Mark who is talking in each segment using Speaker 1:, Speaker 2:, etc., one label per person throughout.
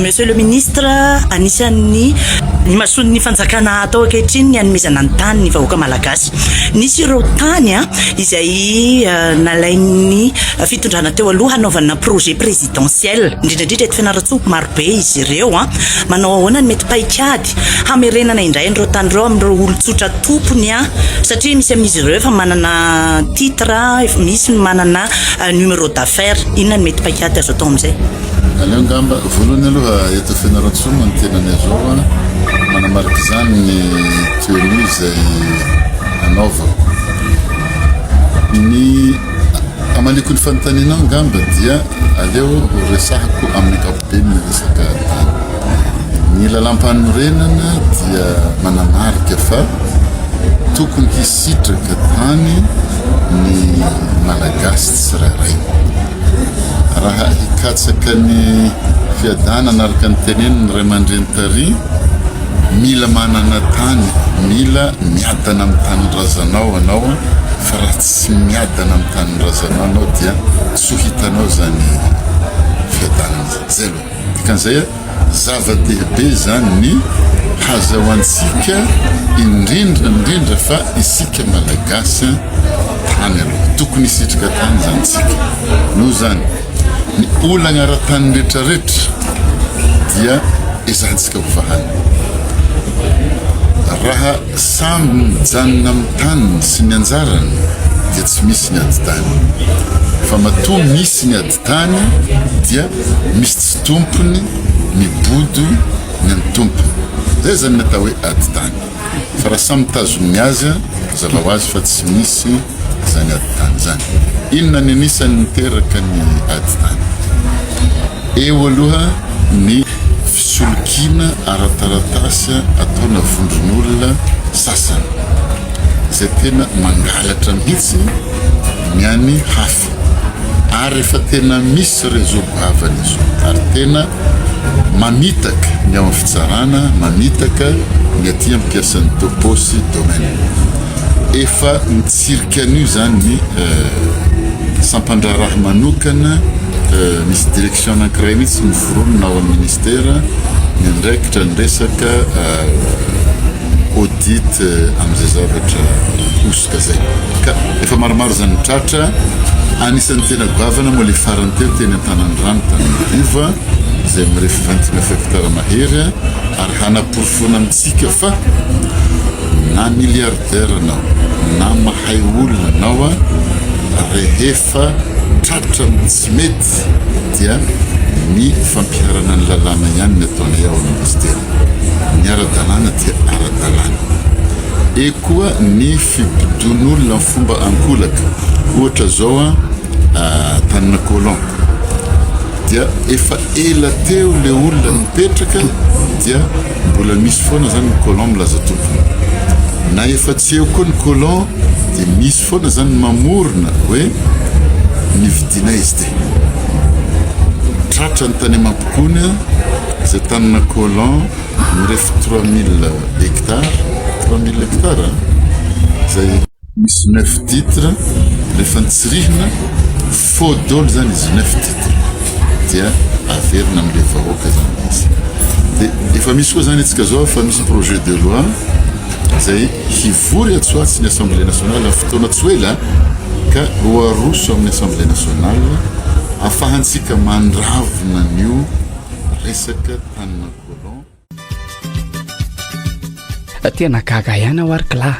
Speaker 1: Monsieur le ministre, anisan'ny ny masony ny fanjakana atao ankehitriny ny anomezana ny tany ny vahoaka malagasy. Nisy ireo tany izay nalain'ny fitondrana teo aloha hanaovana projet présidentiel indrindrandrindra eto Fianarantsoa marobe izy ireo manao ahoana ny mety paikady hamerenana indray ireo tany ireo amin'ireo olon-tsotra tompony satria misy amin'izy ireo efa manana titre, misy manana numéro d'affaires. Inona ny mety paikady azo atao amin'izay?
Speaker 2: Aleo ngamba voalohany aloha eto Fianarantsoa ny tenany zao manamarika izany ny tenue izay anaova ny amaliko ny fanontaniana ngamba dia aleo resahako amin'ny ankapobeny ny resaka tany. Ny lalam-panorenana dia manamarika fa tokony hisitraka tany ny malagasy tsirairay. Raha hikatsaka ny fiadanana araka ny teneny ny ray aman-dreny tary mila manana tany, mila miadana amin'ny tanin-drazanao anao, fa raha tsy miadana amin'ny tanin-drazanao anao dia tsy ho hitanao zany fiadanana zay aloha. Dikan'izay zava-dehibe zany ny hazahoantsika indrindra fa isika malagasy tany aloha, tokony hisitraka tany zany tsika. Noho zany ny olana ara-tany rehetrarehetra dia izantsika ho vahana. Raha samy mijanona amin'ny taniny sy ny anjarany dia tsy misy ny adi-tany, fa matoa misy ny adi-tany dia misy tsy tompony mibodo ny any tompony. Zay zany natao hoe adi-tany. Fa raha samy mitazony azy zava ho azy fa tsy misy zany adi-tany zany. Inona ny anisan'ny miteraka ny adi-tany? Eo aloha ny fisolokina ara-taratasy ataona vondron'olona sasany zay tena mangalatra mihitsy ny any hafa, ary efa tena misy réseau bavany izy ary tena mamitaka ny ao amin'ny fitsarana, mamitaka ny aty ampiasan'ny topo sy domaine. Efa mitsirika an'io zany ny sampandraraha manokana, misy direction anankiray mihitsy miforonina ao amin'ny ministera ny andraikitra ny resaka audit amin'izay zavatra hosoka zay. Ka efa maromaro zany tratra, anisan'ny tena goavana moa le farany teo teny Antanandrano Tananarivo zay mirefy 29 hectara mahery, ary hanaporofona amintsika fa na milliardaire anao na mahay olona anao rehefa tratra tsy mety dia ny fampiharana ny lalàna ihany ny ataonay ao amin'ny ministera. Ny ara-dalàna dia ara-dalàna. E koa ny fibodon'olona amin'ny fomba ankolaka, ohatra zao tanina colon dia efa ela teo le olona mipetraka dia mbola misy foana zany ny colon milaza tompony, na efa tsy eo koa ny colon dia misy foana zany mamorona hoe nividina izy ty. Tratra ny tany Mampikony zay tanina colon mirefy 3000 hectares zay misy 9 titres, rehefa nitsirihina faux dolo zany izy 9 titres dia averina amin'le vahoaka zany izy. Dia efa misy koa zany etsika zao fa misy projet de loi zay hivory atsoatsy ny Assemblée nationale amin'ny fotoana tsy ela ka ho aroso amin'ny Assemblée nationale afahantsika mandravina an'io resaka tanina colon.
Speaker 3: Tena gaga ihany ao ary kila.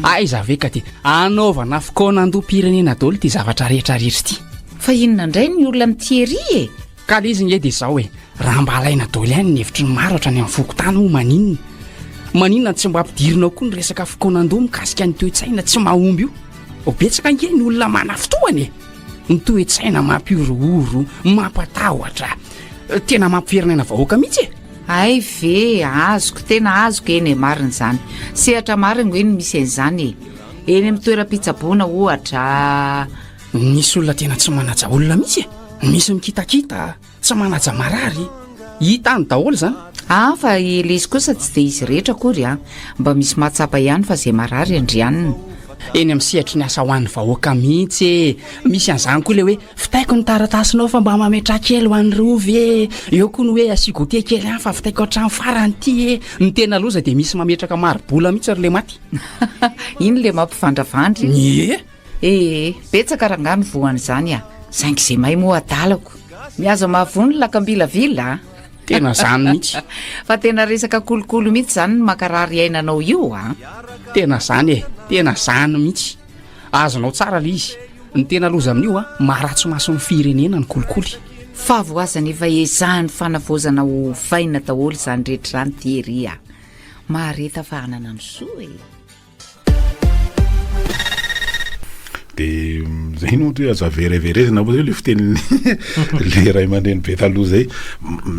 Speaker 3: Aiza ve ka ty anaovana fikonan-dom-pirenena daholo ty zavatra rehetra ty.
Speaker 4: Fa inona indray ny olona mitery
Speaker 3: ka le izy ngedy izao hoe raha mba alaina daholo ihany ny hevitry ny maro hatrany amin'ny fokotany ho maninona tsy mba ampidirinao koa ny resaka fikonan-doha mikasika ny toe-tsaina tsy mahomby io. Betsaka ange ny olona manafitoany ny toe-tsaina mampiorooro, mampatahotra, tena mampiferana vahoaka mihitsy.
Speaker 4: Ay ve azoko, tena azoko eny marina zany. Sehatra marina hoe misy an'izany eny amin'ny toeram-pitsaboana ohatra.
Speaker 3: Misy olona tena tsy manaja olona mihitsy, misy mikitakita, tsy manaja marary, hita any daholo zany.
Speaker 4: Fa ilay izy kosa tsy dia izy rehetra akory mba misy mahatsapa ihany fa zay marary andrianina.
Speaker 3: eny amin'ny sehatry ny asa hoan'ny vahoaka mihitsy misy an'izany koa le hoe fitaiko ny taratasinao fa mba mametra kely ho an'ny rovy eo koa ny hoe asigote kely any fa fitaiko hatrany farany ty ny tena loza dia misy mametraka marobola mihitsy ary le maty
Speaker 4: iny le mampivandravandry betsaka rangano voany zany saingy izay mahay moa adalako miazo mahavony lakambilavila
Speaker 3: tena zany mihitsy
Speaker 4: fa tena resaka kolokolo mihitsy zany ny makarary ainanao io
Speaker 3: tena zany tena zany mihitsy azonao tsara le izy ny tena loza amin'io maratso mason'ny firenena ny kolikoly
Speaker 4: fa voazana efa ezahany fanavozana ho vaina daholo zany rehetra zany tery mahareta fa hanana amsoa
Speaker 5: de zay no hoe aza vereverezana moa zay le fiteniny le ray aman-dreny be taloha zay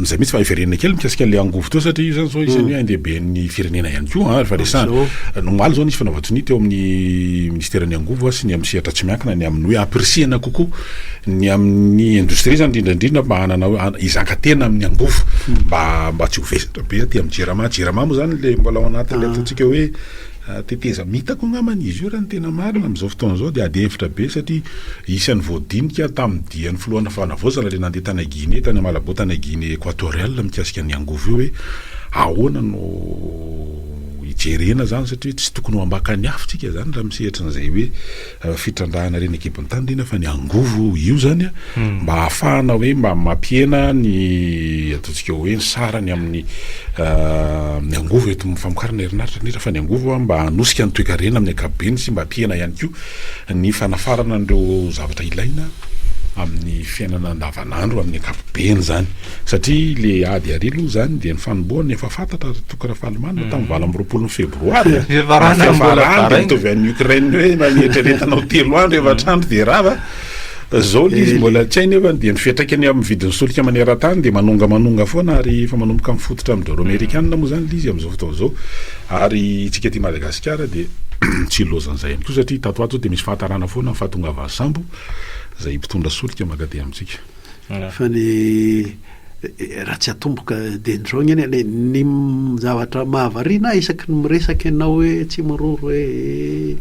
Speaker 5: zay mihitsy fa iverenena kely mikasika le angovo teo satria io zany zao isan'ny hoe andehiben'ny firenena ihany koa fa resana nomaly zao nisy fanaovatony teo amin'ny ministeran'ny angovo sy ny amin'ny sehatra tsy miankina ny amin'ny hoe apresiana kokoa ny amin'ny indostrie zany indrindraindrindra mba hanana izaka-tena amin'ny angovo mba tsy ho vesatra be ty amin'ny jirama moa zany le mbola ao anatin'le ataontsika hoe teteza mitako ngamany izy io raha ny tena marina amin'izao fotoana zao dia ady hevitra be satria isan'ny voadinika tamin'ny dian'ny filoana fanavozana le nandeha tany Guinée tany Malabo tany Guinée équatoriale mikasika ny angovo io hoe ahoana no ijerena zany satria tsy tokony ho ambaka ny afitsika zany raha misehatra n'izay hoe fitrandrahana reny ekipony tandrina fa ny angovo io zany mba ahafahana hoe mba mampiena ny ataontsika hoe ny sarany amin'ny ny angovo eto mifamokarana herinaritra netra fa ny angovo mba hanosika ny toekarena amin'ny ankapobeny sy mba ampiena ihany koa ny fanafarana an'ireo zavatra ilaina amin'ny fiainana andavanandro amin'ny ankapobeny zany satria le ady arilo zany dia ny fanombohany efa fantatra tokana fahalemana tamin'ny 24 febroary mitovy an'ny Ukraine hoe manietraretanao 3 andro efatrandro dia rava zao le izy mbola tsy hainy efa dia nifetraikany amin'ny vidin'ny solika maneran-tany dia manonga foana ary efa manomboka mifototra amin'ny doro amerikanina moa zany le izy amin'izao fotoana zao ary tsika ty Madagasikara dia tsy lozan'izay ihany koa satria tatoato dia misy fahatarana foana fahatongavan'ny sambo zay mpitondra solika magade amintsika
Speaker 6: fa ny raha tsy atomboka dendrao ny ny zavatra mahavariana isaky ny miresaka ianao hoe tsy miroro hoe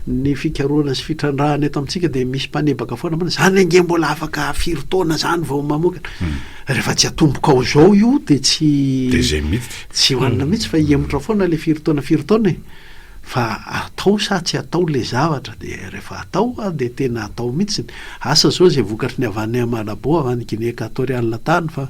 Speaker 6: ny fikaroana sy fitrandrahana eto amintsika dia misy mpanebaka foana mana zany ange mbola afaka 4 taona zany vao mamokana rehefa tsy atomboka ao zao io dia tsy hoanina mihitsy fa iemotra foana le 4 taona fa atao sa tsy atao le zavatra dia rehefa atao dia tena atao mihitsy asa zao zay vokatry ny avany Malabo avany Guinée équatoriale tany fa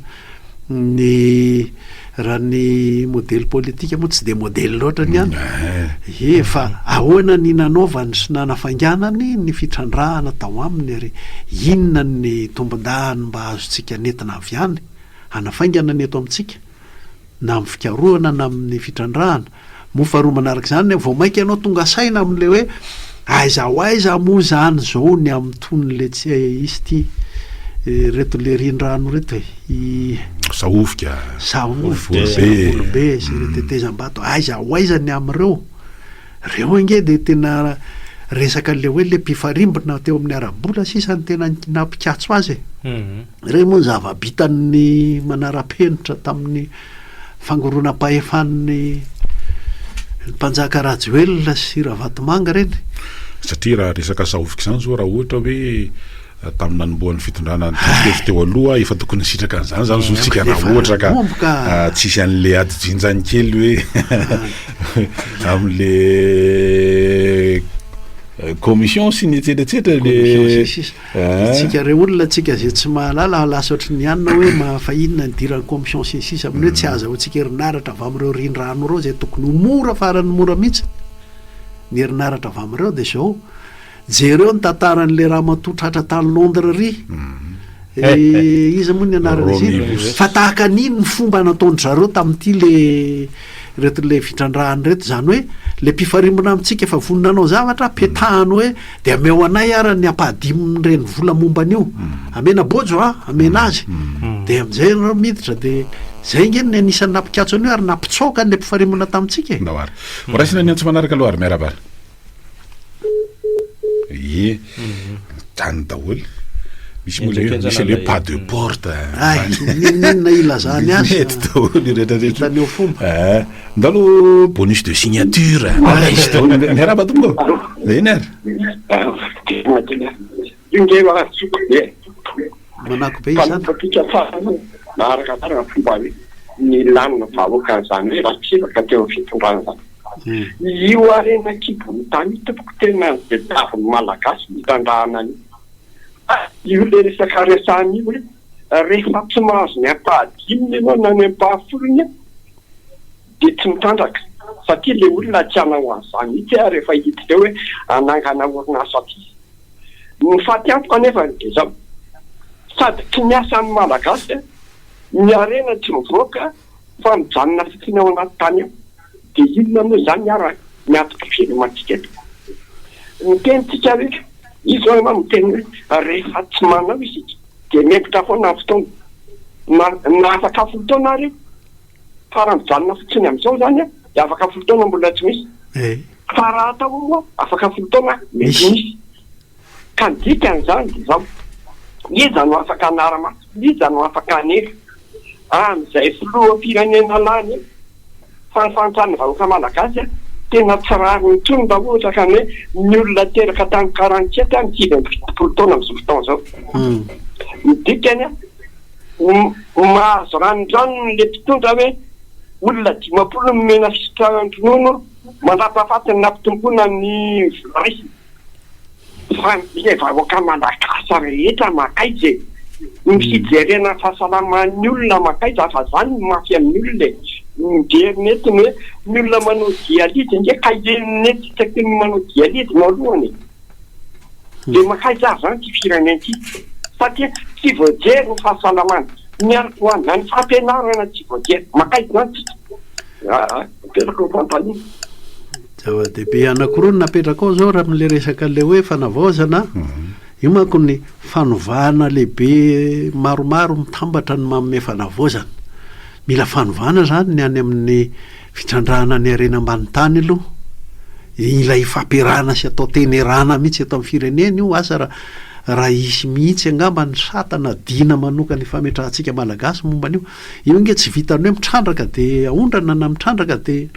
Speaker 6: ny raha ny modèle politika moa tsy dia modèle loatra ny any fa ahoana ny nanaovany sy nanafanganany ny fitrandrahana tao aminy ary inona ny tombon-dahany mba azontsika nentina avy any hanafaingana ny eto amintsika na amin'ny fikaroana na amin'ny fitrandrahana mofaroa manaraka zany vao mainka ianao tonga saina amin'le hoe aiza moa zany zao ny amin'ny tonyle tsy izy ty reto le rindrano reto
Speaker 5: saofika
Speaker 6: olobe sy retetezam-bato aiza ny am'ireo ange de tena resaka le hoe le mpifarimbona teo amin'ny arabola sisany tena nampikatso azy reny moa zava-bitan'ny manara-penitra tamin'ny fangoroana-pahefan'ny mpanjaka Rajoelina sy Ravatomanga reny
Speaker 5: satria raha resaka saofika izany zao raha ohatra hoe tamin'ny nanombohan'ny fitondrana ny teo aloha efa tokony sitraka an'izany zany zo tsika raha ohatra ka tsisy an'le adijinjany kely hoe amin'le commission sy ny etsetratsetra le
Speaker 6: tsika re olona tsika zay tsy mahalala lasa ohatry ny anina hoe mafahinona ny diran'ny commission sy sisa amin'ny hoe tsy aza ho tsika herinaratra avy amin'ireo rindrano reo zay tokony ho mora farany mora mihitsy ny herinaratra avy amin'ireo dia zao jereo ny tantaran'le raha matotratra tany Londres ry izy moa ny anaran'izy fa tahaka an'iny ny fomba nataony zareo tamin'ity reto le fitrandrahany reto zany hoe le mpifarimbona amintsika efa voninanao zavatra petahany hoe dia ameo anay ara ny ampahadimon'ireny vola momban'io amena bojo amena azy dia amin'izay nao miditra dia zay nge ny anisan'ny nampikatso an'io ary nampitsoka n'le mpifarimbona tamintsika
Speaker 5: naoary moraisina ny antso manaraka aloha ary miarabara zany daholy misy le pas de porte
Speaker 6: ninona ilazany azy
Speaker 5: tany fomba ndalo bonus de signature miaraba tombo eny ary
Speaker 6: manako be izany
Speaker 7: naaraka tarana fomba hoe ny lanina vahoaka zany hoe raha tsiraka teo fitondrana zany io arena kibony tany topoko tena de daviny malagasy mitandrahana any io le resaka resany io hoe rehefa tsy mahazo ny ampahadiminy ianao na ny ampahafolo de tsy mitandraka satria le olona tiana ho azany itsy rehefa hiditra hoe anangana orinasa aty ny fatiantoka nefa de zao sady tsy miasa ny malagasy ny arena tsy mivoaka fa mijanona fitsiny ao anaty tany eo de inona moa zany ara miatoka filematsika eto ny tenitsika hoe izy ao ma miteny hoe rehefa tsy manao isika de mepitra foana fotoana na afaka fotoana ary fara mijanona fitsiny am'izao zany de afaka fotoana mbola tsy misy fa raha atao moa afaka fotoana mety misy ka ny dikan'izany de zao iza no afaka anara-maso iza no afaka anery am'izay filoha firenena lany fanfantsany vahoaka malagasy tena tsy rary nitsony mba ohatra ka hoe ny olona teraka tany 47 mitsidiny fitopolo taona am'izao fotoana zao ny dikany mahazo ranondranony le mpitondra hoe olona 50 nomena fisotranon-dronono mandrapafatiny nampitombona ny vorisy fa le vahoaka malagasy rehetra makay ze mifijerena fahasalaman'ny olona makay fa zany mafy amin'ny olona miderimety hoe ny olona manao dializy nge kaenety tsy manao dializy no alohany de makay za zany ty firenena ty satria tsy voajery ny fahasalamana miaraka hoany ny fampianarana tsy voajery makay zany petraka fantany
Speaker 6: zava-dehibe anankiroa napetraka ao zao raha am'le resaka le hoe fanavaozana io manko ny fanovana lehibe maromaro mitambatra ny manome fanavaozana mila fanovana zany ny any amin'ny fitrandrahana ny arena ambany tany aloha ilay fampiarahana sy atao tenerana mihitsy eto amin'ny firenena io asa raha isy mihitsy angamba ny satana dina manoka ny fametrahantsika malagasy momban'io io nge tsy vitany hoe mitrandraka de aondrana na mitrandraka de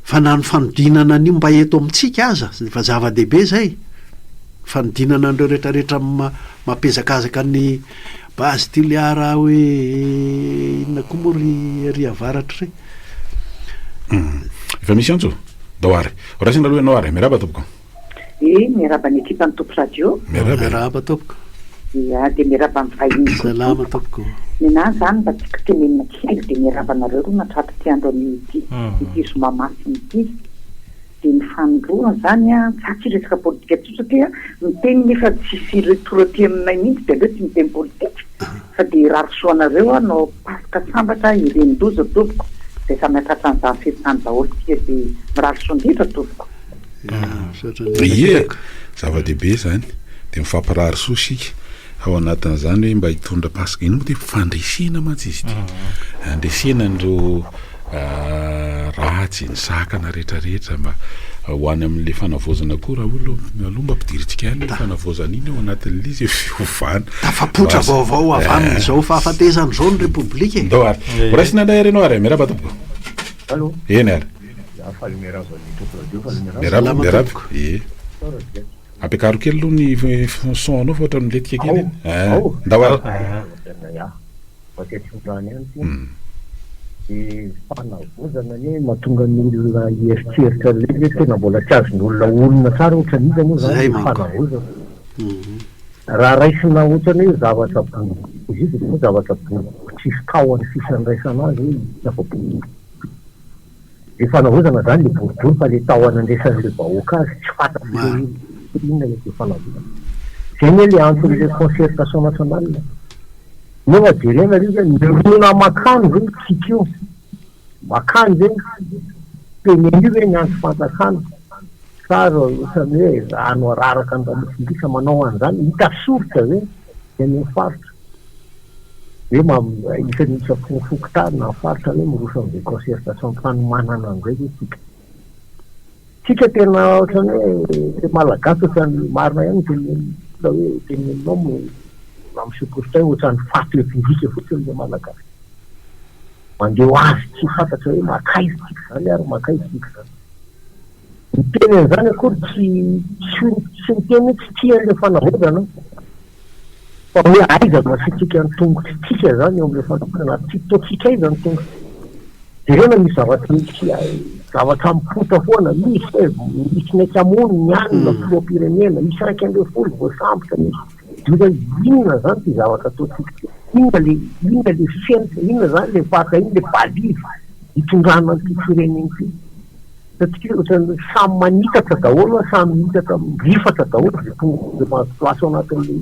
Speaker 6: fa na ny fanodinana an'io mba eto amintsika aza fa zava-dehibe zay fanodinana an'ireo rehetrarehetra mampezakazaka ny basy tiliara hoe inona koa moa ry avaratra
Speaker 5: efa misy antso daoary rasina aloha ianao ary miaraba tompoko
Speaker 8: miaraba ny ekipa ny tompo radio
Speaker 6: miaraba tompoko
Speaker 8: de miaraba ny vahiny
Speaker 6: salama tompoko
Speaker 8: ninany zany mba tsika tenenina kely de miaraba nareo ro natrato tiandro ity zoma masiny ity de ny fanondroana zany tsatsy resaka politika ty satria miteny nefa tsisy retorety aminay mihitsy de aleo tsy miteny politika fa de rarosoanareo nao pasika sambatra irendoza tompoko de samiakatra an'izany feritany daholo tia de mirarosoandritra tompoko
Speaker 5: ie zava-dehibe zany de mifampirahroso sika ao anatin'izany hoe mba hitondra pasika ino moa de fandresena mantsy izy ty andresena andreo ratsy ny sakana rehetrarehetra mba hoany amin'le fanavozana koa raha aloha mba ampidiritsika any le fanavozana iny ao anatin'le izy fiovana
Speaker 6: tafapotra vaovao avy amin'izao fahafatezany zao ny repoblika
Speaker 5: ndao ary raisina anday ary ianao ary miaraba tompoko eny ary miaraba e ampiakaro kely aloha ny son anao fa ohatra miletika kely ndao ary
Speaker 9: fanavozana ny mahatonga ny olona ieritseritra le tena mbola tsy azony olona tsara ohatra n'izy moa zany fanavozana raha raisina ohatrany hoe zavatra izy io de zavatra tsisy tahony fisandraisana azy hoe afa-boribory le fanavozana zany le boribory fa le tahony andraisan'le vahoaka azy tsy fantatro inona le fanavozana zay ny le antony le concertation nationale nefa jerena izy nirona makany zany tsika io makany zany peneny io hoe ny andro fantakana sara ohatrany hoe ano araraka ndamosindrisa manao an'izany hita soritra hoe any faritra hoe isan'ny fokotary faritra hoe mirosa am'zay concertation fanomanana an'izay hoe tsika tena ohatrany hoe malagasy ohatrany marina ihany tenenina hoe teneninao am'supositay ohatrany faty le fizika fotsiny le malagasy mandeha ho azy tsy fantatra hoe makaizitika zany ary makaizitika zany miteny an'izany akory tsy miteny tsy tian'le fanavozana fa hoe aiza masitika ny tongotsy tika zany eo am'le fanavozana tsy totsika aiza ny tongotsy de rena misy zavatra misy zavatra mipota foana misy naiky amony mianina filoam-pirenena misy raiky ambe folo voasambotra misy dika inona zany ty zavatra totsika inona le sentra inona zany le vaka iny le baliva hitondrana an'ty fireneny ty satria ohatrany samy manitatra daholo samy mitatra mivifatra daholo de tonga de mahaplaso ao anatin'le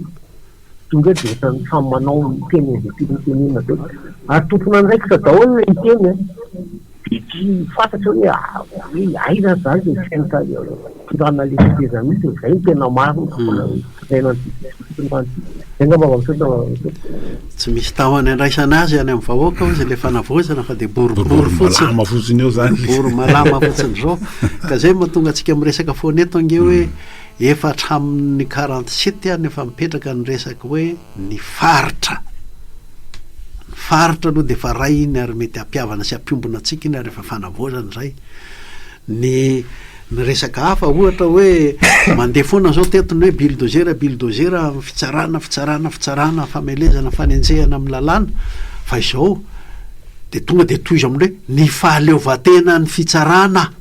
Speaker 9: tonga de ohatrany samy manao miteny ze tinytenena de ary tompona andraikitra daholo le miteny de tsy fantatra hoe aiza zany le sentra tirana le fiteza mihitsy zay ny tena maro
Speaker 6: tsy misy tahony andraisana azy any amin'ny vahoaka izy le fanavozana fa de boribory
Speaker 5: fotsiny fotsiny eo zany
Speaker 6: bory malama fotsiny zao ka zay mahatonga atsika miresaka foana eto ange hoe efa hatramin'ny 47 any efa mipetraka ny resaka hoe ny faritra aloha de fa ray iny ary mety ampiavana sy ampiombona atsika iny ary efa fanavozana zay ny resaka hafa ohatra hoe mandeha foana zao tetony hoe bulldozer fitsarana famelezana fanenjehana amin'ny lalàna fa izao de tonga de toizy am'le ny fahaleovatena ny fitsarana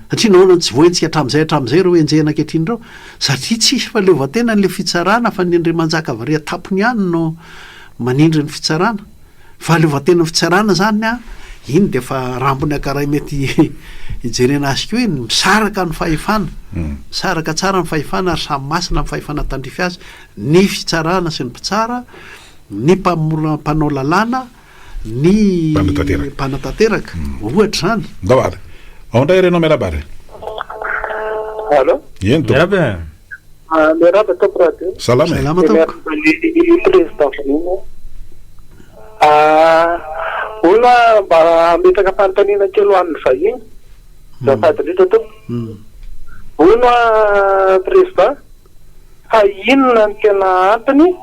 Speaker 6: satria nahoana tsy voentsika hatram'izay reo enjehana ankehitriny reo satria tsisy fahaleovatena n'le fitsarana fa ny Andriamanjaka varia tapony ihany no manindry ny fitsarana fahaleovatena ny fitsarana zany iny de fa rambony akaray mety ijerena azy keo iny misaraka ny fahefana misaraka tsara ny fahefana ary samy masina ny fahefana tandrify azy ny fitsarana sy ny mpitsara ny mpanao lalàna ny mpanatanteraka ohatra zany
Speaker 5: ndavary ao ndray renao miarabary
Speaker 10: allo
Speaker 5: eny to
Speaker 10: miaraba tompoko radio
Speaker 5: salama
Speaker 6: tompoko
Speaker 10: président olona mba ametraka fanontaniana kely hoan'ny vahiny zafadyritra tompo olona président fa inona ny tena antony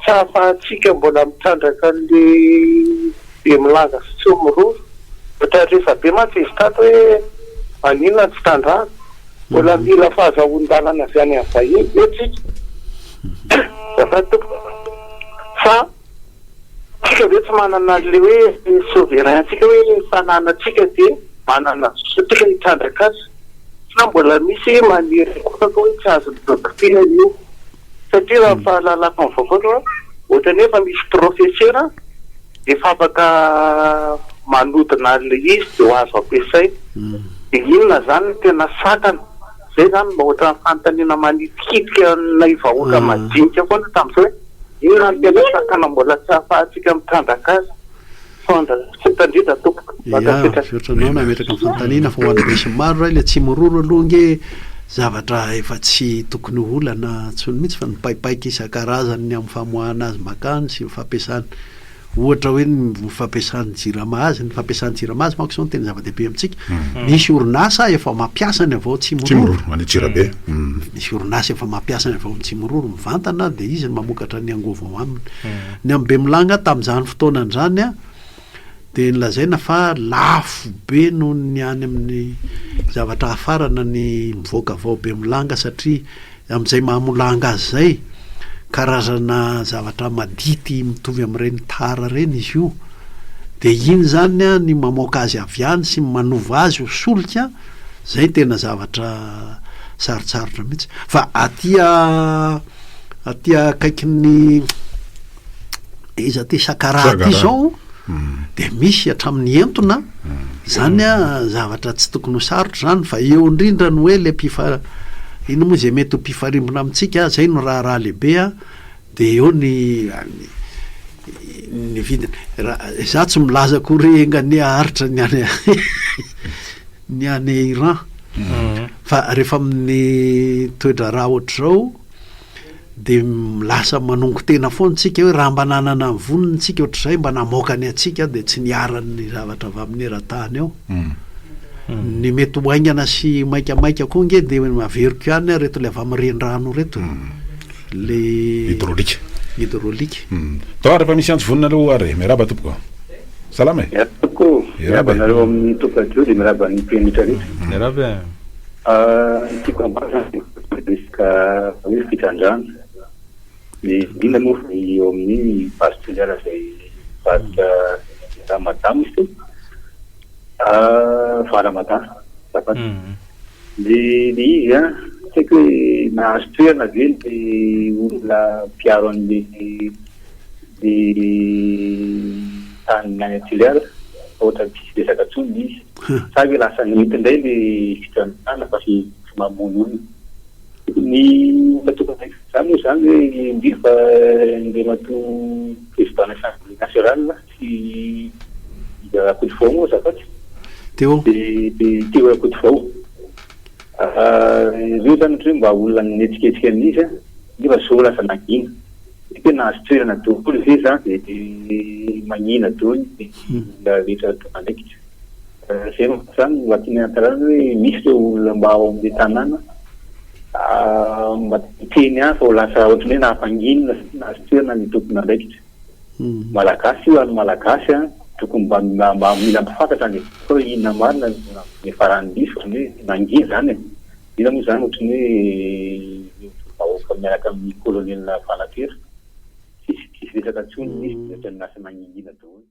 Speaker 10: tsy ahafahantsika mbola mitrandraka le be milaza sy tsy miroro ohatra rehefa be mantsy izy tato hoe maninona tsy tandrana mbola mila fahazahoan-dalana avy any amin'ny vahiny etsika zafady tompo fa tsika ve tsy manana le hoe souverain tsika hoe fananatsika de manana sotika hitrandraka azy fa mbola misy maniry kotaka hoe tsy azo dokotera io satria raha fahalalako ny vakoatra ohatra ny efa misy professeur de fa afaka manodina le izy de ho azo ampiasay de inona zany ny tena sakana zay zany mba ohatra ny fanontaniana manitikidika nay vahoaka madinika foana tam'izao hoe inona ny tena sakana mbola tsy ahafahantsika mitrandraka azy fondra tsy tandritra tompoko
Speaker 6: ohatranao nametraka nyfanontaniana fa hoan'ny be sy maro ray le tsy miroro aloha nge zavatra efa tsy tokony olana tsony mihitsy fa nipaipaika isan-karazany amin'ny famoahana azy makany sy fampiasany ohatra hoe ny fampiasany jiramazy ny fampiasany jiramazy manko zao ny tena zava-dehibe amintsika misy orinasa efa mampiasany avao tsy miroro
Speaker 5: manitsirabe
Speaker 6: misy orinasa efa mampiasany avao tsy miroro mivantana de izy ny mamokatra ny angovo aminy ny amin'ny be milanga tamin'izany fotoanany zany de nylazaina fa lafo be noho ny any amin'ny zavatra hafarana ny mivoaka avao be milanga satria amin'izay mahamolanga azy zay karazana zavatra madity mitovy amin'ireny tara reny izy io de iny zany ny mamoaka azy avy any sy manova azy ho solika zay tena zavatra sarotsarotra mihitsy fa atya akaikin'ny izy aty sakara ty zao de misy hatramin'ny entona zany zavatra tsy tokony ho sarotra zany fa eo indrindra ny hoe le ino moa zay mety ho mpifarimbona amintsika zay no raha lehibe de eo ny vidina za tsy milaza kory engany aharitra ny any Iran fa rehefa amin'ny toedra raha ohatra zao de lasa manongo tena foana tsika hoe raha mba nanana ny voniny tsika ohatr'izay mba namoakany atsika de tsy niarany zavatra avy amin'ny eran-tany ao ny mety hoaingana sy maikamaika koa nge de maveriko ihany reto le avy amin'ny renirano reto le hydraulique
Speaker 5: tao rehefa misy anjo vonina aloha ary miraba tompoko salama e
Speaker 11: toko nareo amin'ny tokadio dia miraba ny mpianitra rehetra
Speaker 12: miraba
Speaker 11: tiako ambara resaka hoe fitrandrana le indrindra moa eo amin'ny pastoral zay varotra ramadamo izy varamata zafaty le izy tsy haiko hoe nahazo toerana ve le olona mpiaro an'le le tany any antiliara ohatra tsisy resaka tsony izy sa hoe lasa nity indray le fitrandrana fa sy mamono olona ny fatokana zany moa zany hoe ndifa le mato président assemblée nationale sy akoty vao moa zafaty
Speaker 6: teo
Speaker 11: akoty vao reo zany ohatra hoe mba olona netsiketsika amin'izy nefa zao lasa nangina hoe nahazo toerana daholo ve zany de magnina daholo la rehetra tona ndraiky zay zany mba tiana antarana hoe misy reo olona mba ao amin'le tanàna mba teny any fa lasa ohatrany hoe nahafanginina nahazo toerana ny tompona ndraikitra malagasy io any malagasy tokony mba mila mpifantatra any fa hoe inona marina ny farany diso hoe nangina zany ina moa zany ohatrany hoe vahoaka miaraka amin'ny kolonielina fanatera sisy resaka tsony izy ohatrany nasa mangingina daholo